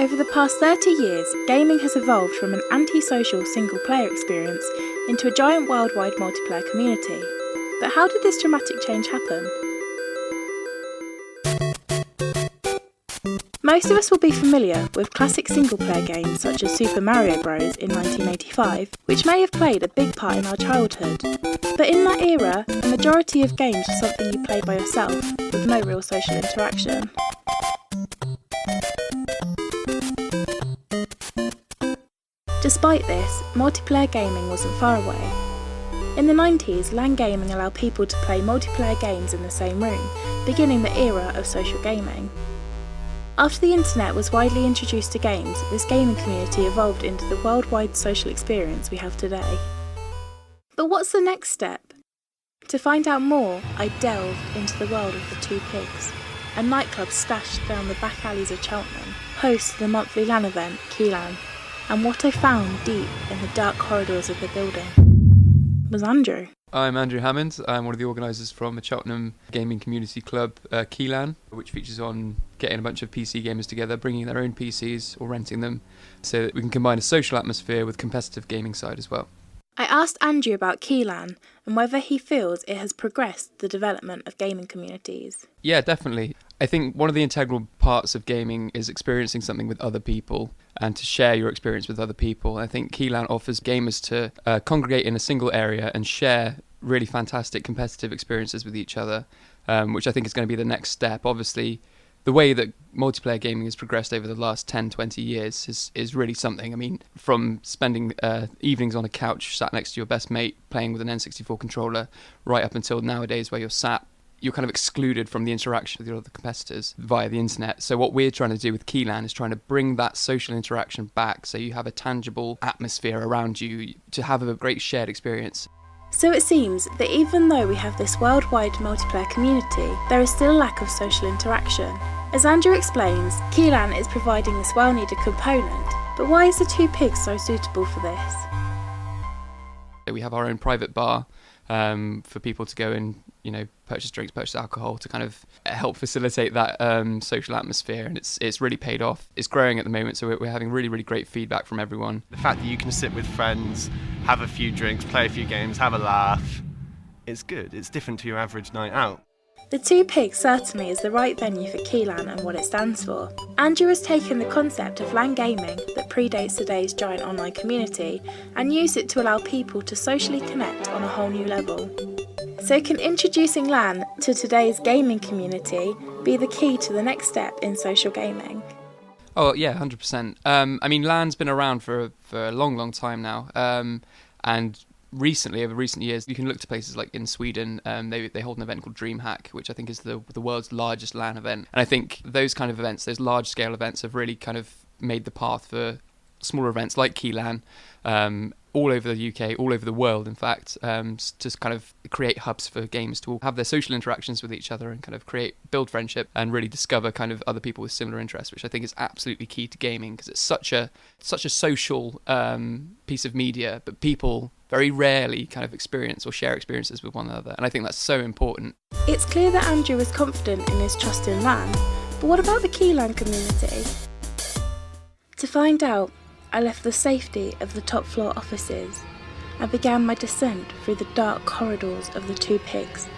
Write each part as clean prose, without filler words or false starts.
Over the past 30 years, gaming has evolved from an antisocial single-player experience into a giant worldwide multiplayer community. But how did this dramatic change happen? Most of us will be familiar with classic single-player games such as Super Mario Bros. In 1985, which may have played a big part in our childhood. But in that era, the majority of games were something you played by yourself, with no real social interaction. Despite this, multiplayer gaming wasn't far away. In the 90s, LAN gaming allowed people to play multiplayer games in the same room, beginning the era of social gaming. After the internet was widely introduced to games, this gaming community evolved into the worldwide social experience we have today. But what's the next step? To find out more, I delved into the world of the Two Pigs, a nightclub stashed down the back alleys of Cheltenham, host to the monthly LAN event, Keylan, and what I found deep in the dark corridors of the building was Andrew. I'm Andrew Hammond. I'm one of the organisers from the Cheltenham gaming community club, Keylan, which features on getting a bunch of PC gamers together, bringing their own PCs or renting them, so that we can combine a social atmosphere with competitive gaming side as well. I asked Andrew about Keylan and whether he feels it has progressed the development of gaming communities. Yeah, definitely. I think one of the integral parts of gaming is experiencing something with other people and to share your experience with other people. I think Keylan offers gamers to congregate in a single area and share really fantastic competitive experiences with each other, which I think is going to be the next step. Obviously, the way that multiplayer gaming has progressed over the last 10, 20 years is really something. I mean, from spending evenings on a couch sat next to your best mate playing with an N64 controller, right up until nowadays where you're kind of excluded from the interaction with your other competitors via the internet. So what we're trying to do with Keylan is trying to bring that social interaction back so you have a tangible atmosphere around you to have a great shared experience. So it seems that even though we have this worldwide multiplayer community, there is still a lack of social interaction. As Andrew explains, Keylan is providing this well-needed component, but why is the Two Pigs so suitable for this? We have our own private bar for people to go and purchase drinks, purchase alcohol to kind of help facilitate that social atmosphere, and it's really paid off. It's growing at the moment, so we're having really, really great feedback from everyone. The fact that you can sit with friends, have a few drinks, play a few games, have a laugh, it's good. It's different to your average night out. The Two Pigs certainly is the right venue for Keylan and what it stands for. Andrew has taken the concept of LAN gaming that predates today's giant online community and used it to allow people to socially connect on a whole new level. So can introducing LAN to today's gaming community be the key to the next step in social gaming? Oh yeah, 100%. I mean, LAN's been around for a long, long time now, and over recent years, you can look to places like in Sweden. They hold an event called DreamHack, which I think is the world's largest LAN event. And I think those kind of events, those large-scale events, have really kind of made the path for smaller events like Keylan, all over the UK, all over the world, in fact, to kind of create hubs for gamers to all have their social interactions with each other and kind of build friendship and really discover kind of other people with similar interests, which I think is absolutely key to gaming because it's such a social piece of media, but people very rarely kind of experience or share experiences with one another, and I think that's so important. It's clear that Andrew is confident in his trust in LAN, but what about the Keylan community? To find out, I left the safety of the top floor offices and began my descent through the dark corridors of the Two Pigs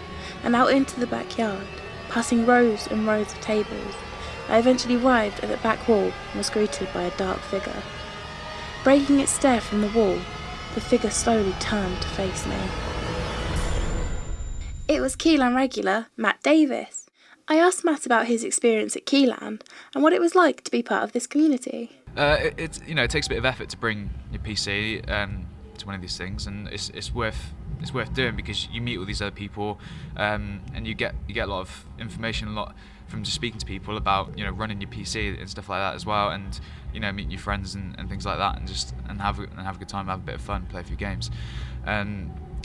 and out into the backyard, passing rows and rows of tables. I eventually arrived at the back wall and was greeted by a dark figure. Breaking its stare from the wall, the figure slowly turned to face me. It was Keylan regular Matt Davis. I asked Matt about his experience at Keylan and what it was like to be part of this community. It takes a bit of effort to bring your PC to one of these things, and it's worth doing because you meet all these other people, and you get a lot of information, a lot from just speaking to people about running your PC and stuff like that as well, and meeting your friends and things like that, and have a good time, have a bit of fun, play a few games.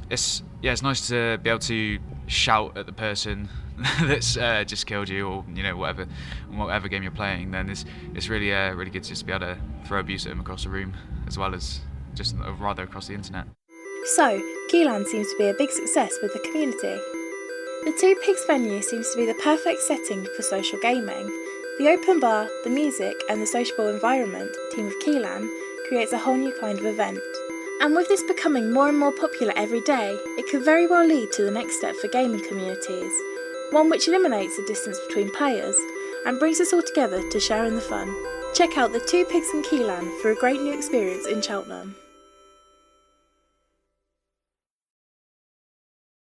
It's nice to be able to shout at the person that's just killed you, or whatever game you're playing. Then it's really good to just be able to throw abuse at them across the room as well as just rather across the internet. So Keylan seems to be a big success with the community. The Two Pigs venue seems to be the perfect setting for social gaming. The open bar, the music and the sociable environment team of Keylan creates a whole new kind of event. And with this becoming more and more popular every day, it could very well lead to the next step for gaming communities, one which eliminates the distance between players and brings us all together to share in the fun. Check out the Two Pigs and Keylan for a great new experience in Cheltenham.